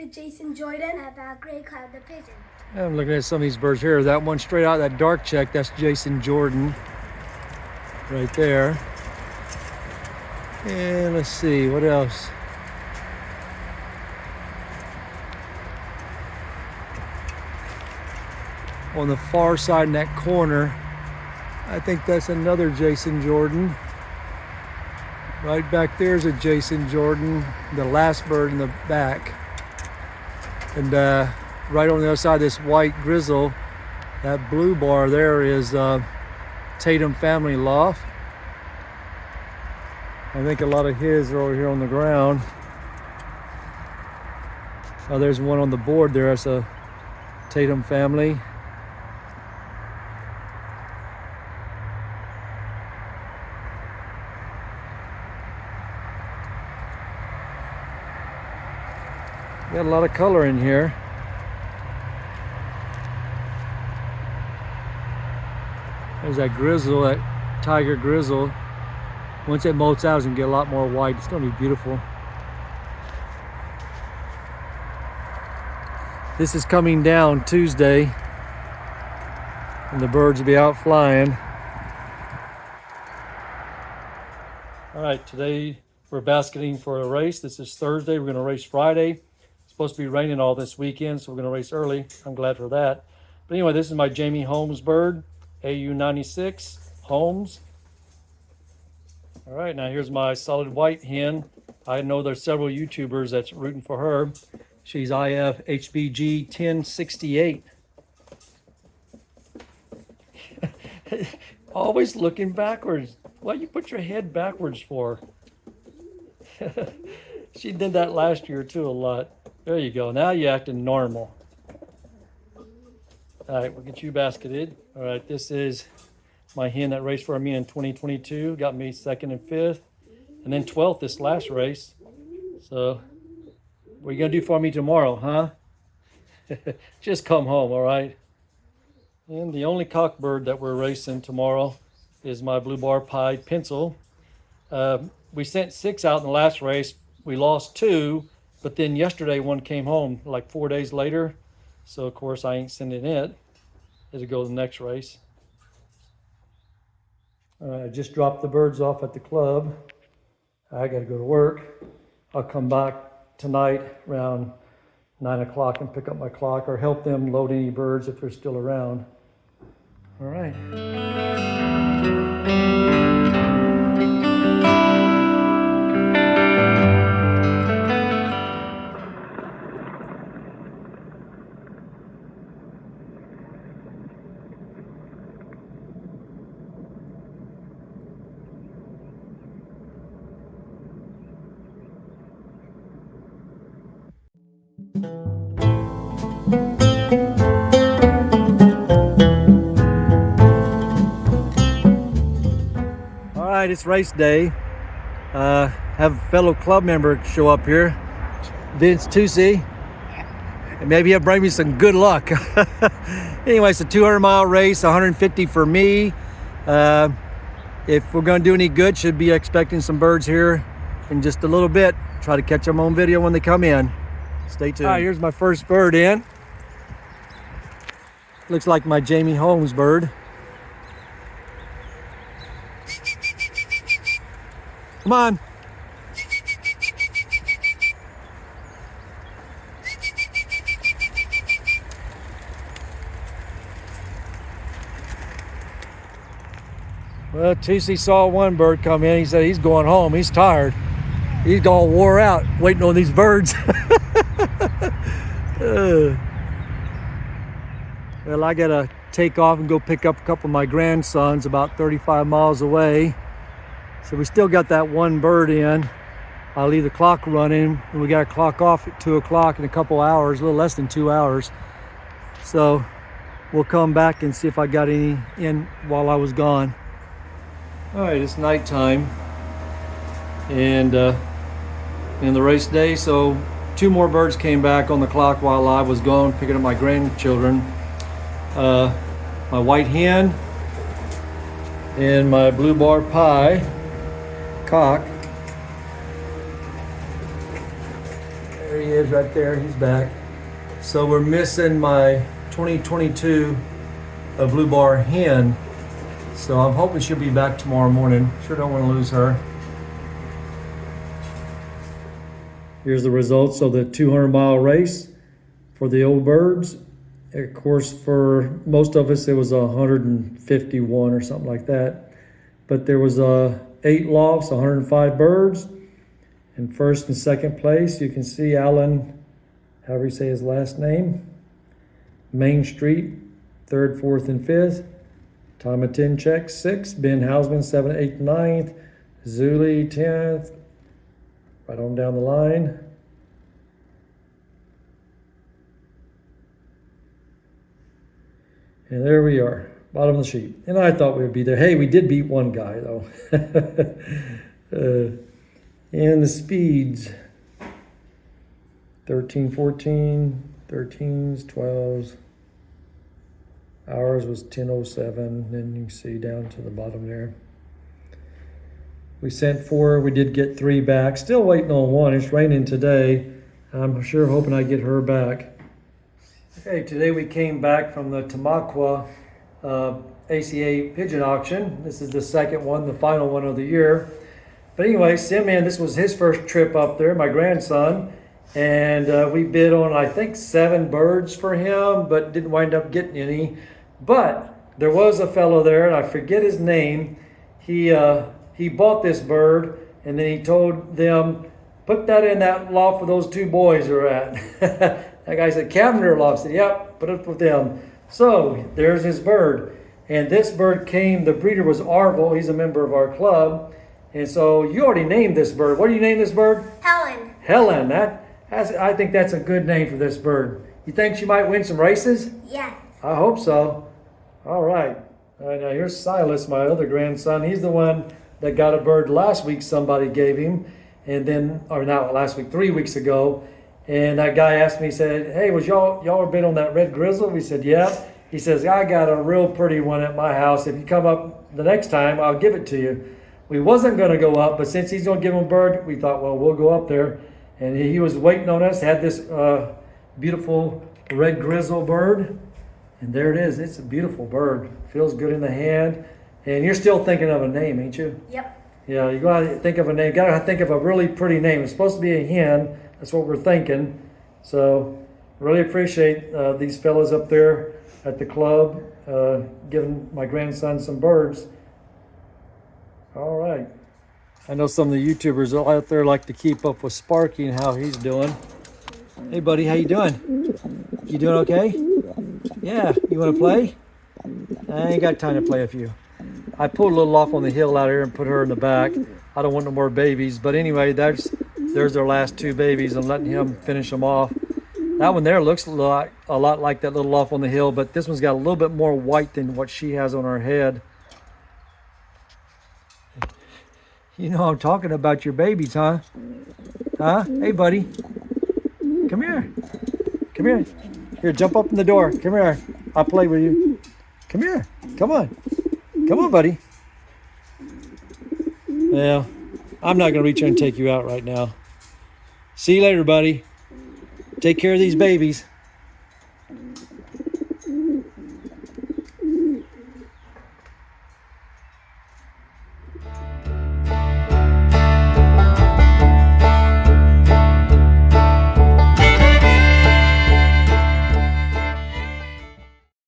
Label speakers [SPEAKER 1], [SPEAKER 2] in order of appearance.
[SPEAKER 1] the Jason Jordan about Gray Cloud the pigeon.
[SPEAKER 2] I'm looking at some of these birds here. That one straight out, that dark check, that's Jason Jordan right there. And let's see, what else? On the far side in that corner, I think that's another Jason Jordan. Right back there's a Jason Jordan, the last bird in the back. And right on the other side, this white grizzle, that blue bar there is Tatum family Loft. I think a lot of his are over here on the ground. Oh, there's one on the board there. That's a Tatum family. Got a lot of color in here. There's that grizzle, that tiger grizzle. Once it molts out, it's gonna get a lot more white. It's gonna be beautiful. This is coming down Tuesday, and the birds will be out flying. All right, today we're basketing for a race. This is Thursday. We're gonna race Friday. Supposed to be raining all this weekend, so we're going to race early. I'm glad for that. But anyway, this is my Jamie Holmes bird, AU96 Holmes. All right, now here's my solid white hen. I know there's several YouTubers that's rooting for her. She's IF HBG 1068. Always looking backwards. What you put your head backwards for? She did that last year too a lot. There you go. Now you're acting normal. All right, we'll get you basketed. All right, this is my hen that raced for me in 2022. Got me 2nd and 5th, and then 12th this last race. So, what are you going to do for me tomorrow, huh? Just come home, all right? And the only cock bird that we're racing tomorrow is my blue bar pied pencil. We sent 6 out in the last race. We lost 2. But then yesterday one came home like 4 days later. So of course I ain't sending it. It'll go to the next race. I just dropped the birds off at the club. I got to go to work. I'll come back tonight around 9 o'clock and pick up my clock or help them load any birds if they're still around. All right. All right, it's race day. Have a fellow club member show up here, Vince Tucci, and maybe he'll bring me some good luck. Anyway, it's a 200-mile race, 150 for me. If we're going to do any good, should be expecting some birds here in just a little bit. Try to catch them on video when they come in. Stay tuned. All right, here's my first bird in. Looks like my Jamie Holmes bird. Come on. Well, TC saw one bird come in. He said he's going home. He's tired. He's all wore out waiting on these birds. Well, I gotta take off and go pick up a couple of my grandsons about 35 miles away. So we still got that one bird in. I'll leave the clock running, and we got to clock off at 2 o'clock in a couple hours, a little less than 2 hours. So we'll come back and see if I got any in while I was gone. All right, it's nighttime, and in the race day, so 2 more birds came back on the clock while I was gone picking up my grandchildren. My white hen and my blue bar pie cock. There he he is right there. He's back. So we're missing my 2022 blue bar hen. So I'm hoping she'll be back tomorrow morning. Sure don't want to lose her. Here's the results of the 200-mile race for the Old Birds. Of course, for most of us, it was 151 or something like that. But there was 8 lofts, 105 birds. In first and second place, you can see Alan, however you say his last name, Main Street, 3rd, 4th, and 5th. Thomas Tinchek, 6th. Ben Hausman, 7th, 8th, 9th. Zuli, 10th. Right on down the line. And there we are, bottom of the sheet. And I thought we would be there. Hey, we did beat one guy, though. And the speeds, 13, 14, 13s, 12s. Ours was 10:07. Then you can see down to the bottom there. We sent 4. We did get 3 back. Still waiting on 1. It's raining today. I'm sure hoping I get her back. Okay, today we came back from the Tamaqua ACA Pigeon Auction. This is the second one, the final one of the year. But anyway, Simeon, this was his first trip up there, my grandson. And we bid on, I think, 7 birds for him, but didn't wind up getting any. But there was a fellow there, and I forget his name. He bought this bird, and then he told them, put that in that loft where those 2 boys are at. That guy said, Cavender Loft. I said, yep, put it with them. So there's his bird. And this bird came, the breeder was Arvel. He's a member of our club. And so you already named this bird. What do you name this bird?
[SPEAKER 1] Helen.
[SPEAKER 2] Helen. I think that's a good name for this bird. You think she might win some races?
[SPEAKER 1] Yeah.
[SPEAKER 2] I hope so. All right. All right, now here's Silas, my other grandson. He's the one that got a bird last week somebody gave him. And then, or not last week, 3 weeks ago. And that guy asked me, he said, hey, was y'all been on that red grizzle? We said, yeah. He says, I got a real pretty one at my house. If you come up the next time, I'll give it to you. We wasn't going to go up, but since he's going to give him a bird, we thought, well, we'll go up there. And he was waiting on us, had this beautiful red grizzle bird. And there it is. It's a beautiful bird. Feels good in the hand. And you're still thinking of a name, ain't you?
[SPEAKER 1] Yep.
[SPEAKER 2] Yeah, you got to think of a name. Got to think of a really pretty name. It's supposed to be a hen. That's what we're thinking. So really appreciate these fellows up there at the club giving my grandson some birds. All right. I know some of the YouTubers out there like to keep up with Sparky and how he's doing. Hey, buddy, how you doing? You doing okay? Yeah, you want to play? I ain't got time to play with you. I pulled a little off on the hill out here and put her in the back. I don't want no more babies. But anyway, there's their last 2 babies. I'm letting him finish them off. That one there looks a lot like that little off on the hill, but this one's got a little bit more white than what she has on her head. You know I'm talking about your babies, huh? Huh? Hey, buddy. Come here. Come here. Here, jump up in the door. Come here. I'll play with you. Come here. Come on. Come on, buddy. Well, I'm not going to reach in and take you out right now. See you later, buddy. Take care of these babies.